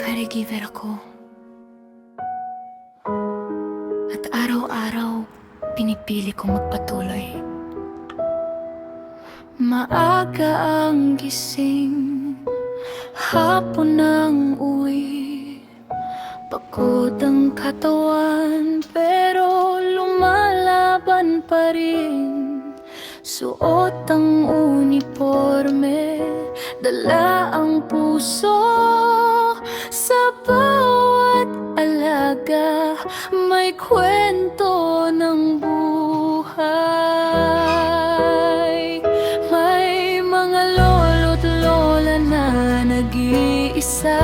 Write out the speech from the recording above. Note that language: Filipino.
caregiver ako. At araw-araw, pinipili kong magpatuloy. Maaga ang gising, hapon ang uwi. Pagod ang katawan, pero lumalaban pa rin. Suot ang uniforme, dala ang puso. Sa bawat alaga, may kwento ng buhay. May mga lolo't lola na nag-iisa,